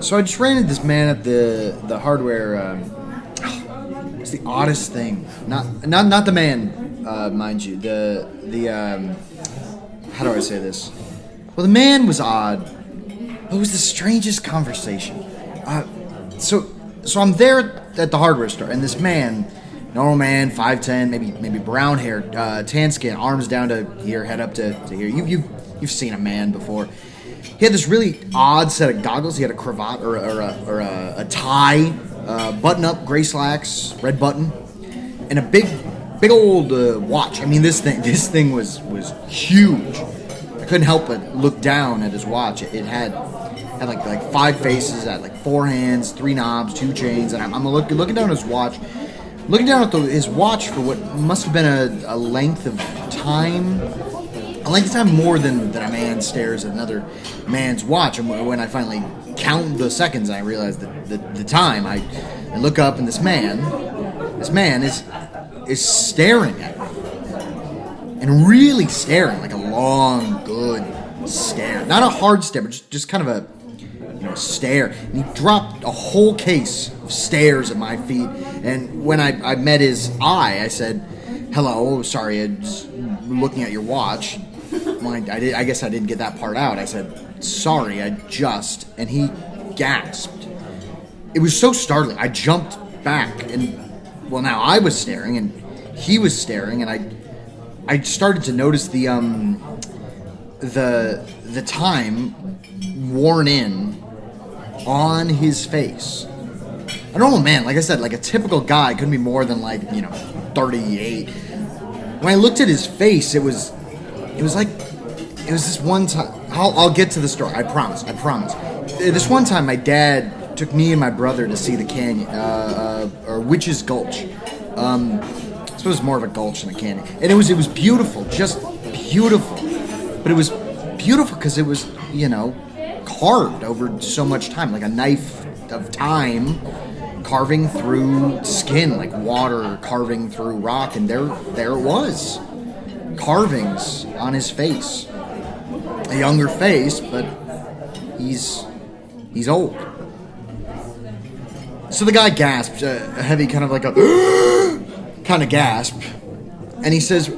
So I just ran into this man at the hardware. It's the oddest thing. Not the man, mind you. The how do I say this? Well, the man was odd. But it was the strangest conversation. So I'm there at the hardware store, and this man, normal man, 5'10", maybe brown hair, tan skin, arms down to here, head up to here. You've seen a man before. He had this really odd set of goggles. He had a cravat or a tie, button-up, gray slacks, red button, and a big old watch. I mean, this thing was huge. I couldn't help but look down at his watch. It had like 5 faces, it had like 4 hands, 3 knobs, 2 chains, and I'm looking down at his watch, looking down at his watch for what must have been a length of time. A length of time more than a man stares at another man's watch. And when I finally count the seconds, I realize the time. I look up, and this man is staring at me, and really staring, like a long, good stare. Not a hard stare, but just kind of a stare. And he dropped a whole case of stares at my feet. And when I met his eye, I said, "Hello, sorry, I was looking at your watch." Well, I guess I didn't get that part out. I said, "Sorry, and he gasped. It was so startling. I jumped back, and well, now I was staring, and he was staring, and I started to notice the time worn in on his face. A normal man, like I said, like a typical guy, couldn't be more than 38. When I looked at his face, it was this one time. I'll get to the story. I promise. This one time, my dad took me and my brother to see the canyon, or Witch's Gulch. I suppose it's more of a gulch than a canyon. And it was beautiful, just beautiful. But it was beautiful because it was, carved over so much time, like a knife of time carving through skin, like water carving through rock. And there it was. Carvings on his face. A younger face, but he's old. So the guy gasped, a heavy kind of like a kind of gasp, and he says,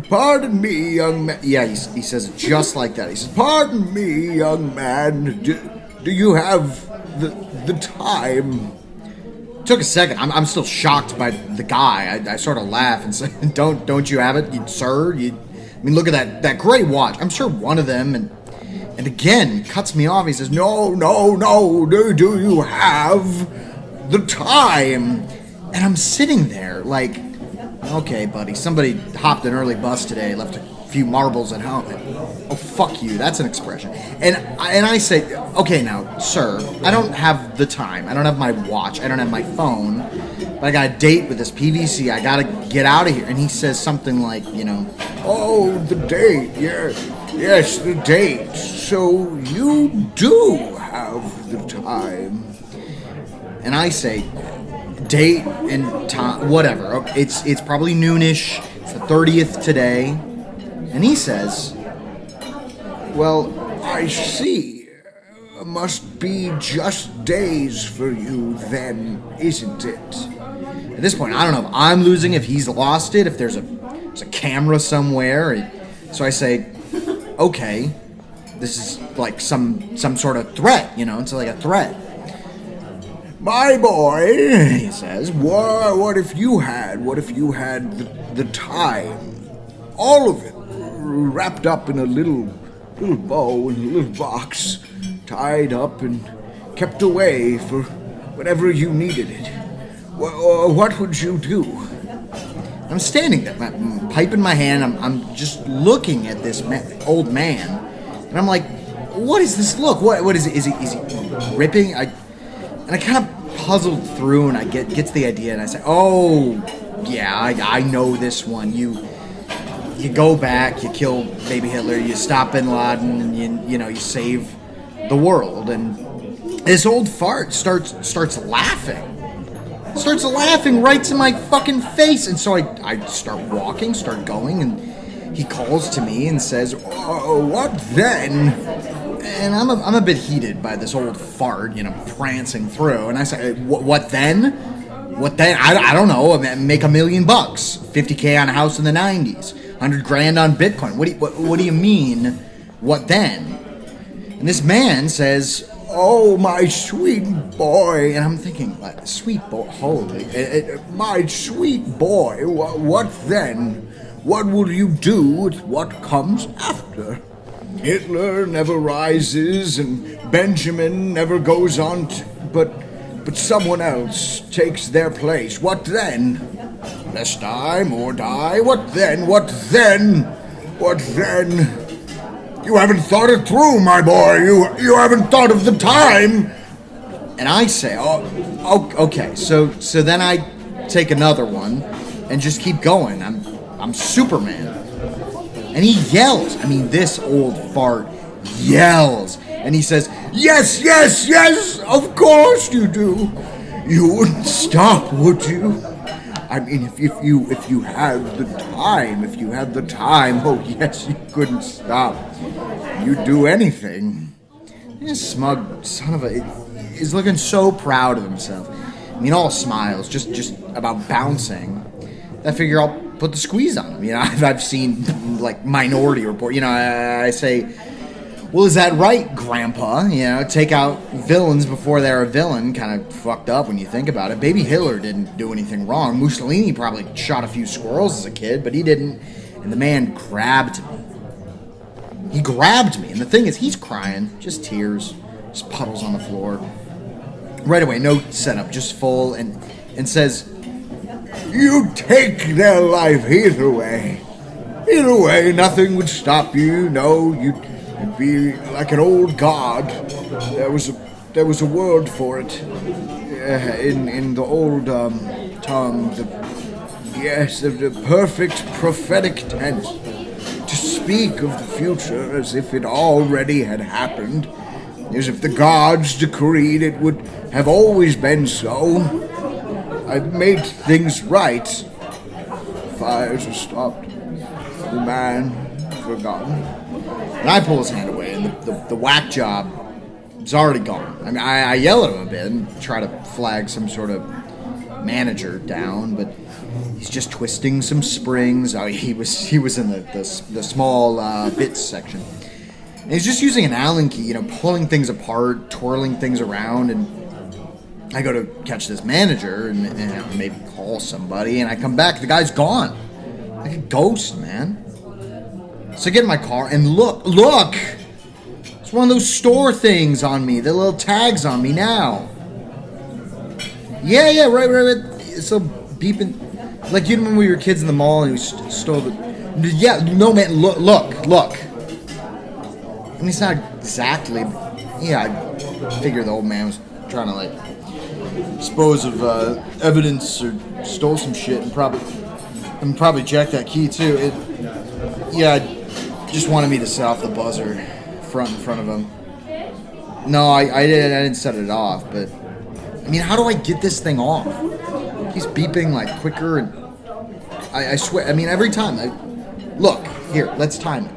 "Pardon me, young man." Yeah, he says it just like that. He says, "Pardon me, young man. Do you have the time?" Took a second. I'm still shocked by the guy. I sort of laugh and say, "Don't you have it, sir? Look at that great watch. I'm sure one of them." And again, cuts me off. He says, No. Do you have the time?" And I'm sitting there like, okay, buddy. Somebody hopped an early bus today, left a few marbles at home. Oh, fuck you. That's an expression. And I say, okay, now, sir, I don't have the time. I don't have my watch. I don't have my phone. But I got a date with this PVC. I got to get out of here. And he says something like, "Oh, the date. Yes, the date. So you do have the time." And I say, date and time, whatever. It's probably noonish. It's the 30th today. And he says, "Well, I see. Must be just days for you then, isn't it?" At this point, I don't know if I'm losing, if he's lost it, if there's a camera somewhere. So I say, okay, this is like some sort of threat, it's like a threat. "My boy," he says, what if you had the time, all of it, wrapped up in a little bow in a little box, tied up and kept away for whenever you needed it? What would you do?" I'm standing there, my pipe in my hand. I'm just looking at this old man, and I'm like, "What is this look? What is it? Is he ripping?" And I kind of puzzled through, and I get to the idea, and I say, "Oh, yeah, I know this one. You go back, you kill baby Hitler, you stop Bin Laden, and you save the world." And this old fart starts laughing. Starts laughing right to my fucking face. And so I start walking, start going, and he calls to me and says, "Oh, what then? And I'm a bit heated by this old fart, prancing through. And I say, what then? What then? I don't know. Make $1 million, $50K on a house in the '90s, $100,000 on Bitcoin. What do you mean? What then? And this man says, "Oh, my sweet boy," and I'm thinking, sweet boy, holy, my sweet boy. What then? What will you do with what comes after? Hitler never rises, and Benjamin never goes on, but someone else takes their place. What then? Less die, more die. What then? What then? What then? You haven't thought it through, my boy. You haven't thought of the time. And I say, oh, okay. So then I take another one and just keep going. I'm Superman. And he yells. I mean, this old fart yells. And he says, yes, yes, yes, of course you do. You wouldn't stop, would you? I mean, if you had the time, oh yes, you couldn't stop. You'd do anything. This smug son of a is looking so proud of himself. I mean, all smiles, just about bouncing. I figure I'll put the squeeze on him. I've seen like Minority Report. I say, well, is that right, Grandpa? Take out villains before they're a villain. Kind of fucked up when you think about it. Baby Hitler didn't do anything wrong. Mussolini probably shot a few squirrels as a kid, but he didn't. And the man grabbed me. He grabbed me. And the thing is, he's crying. Just tears. Just puddles on the floor. Right away, no setup, just full. And says, "You take their life either way. Either way, nothing would stop you. No, you'd be like an old god. There was a word for it in the old tongue. The perfect prophetic tense. To speak of the future as if it already had happened, as if the gods decreed it would have always been so. I've made things right. Fires are stopped. The man forgotten." And I pull his hand away, and the whack job is already gone. I mean, I yell at him a bit and try to flag some sort of manager down, but he's just twisting some springs. Oh, he was in the small bits section. And he's just using an Allen key, pulling things apart, twirling things around, and I go to catch this manager and maybe call somebody, and I come back, the guy's gone. Like a ghost, man. So I get in my car and look! It's one of those store things on me, the little tags on me now. Yeah, right. It's so beeping. Like, you remember when we were kids in the mall and we stole the... Yeah, no, man, look. I mean, it's not exactly... Yeah, I figured the old man was trying to, dispose of evidence or stole some shit and probably jacked that key, too. Just wanted me to set off the buzzer in front of him. No, I didn't set it off, but... I mean, how do I get this thing off? He's beeping, quicker, and... I swear, I mean, every time... Look, here, let's time it.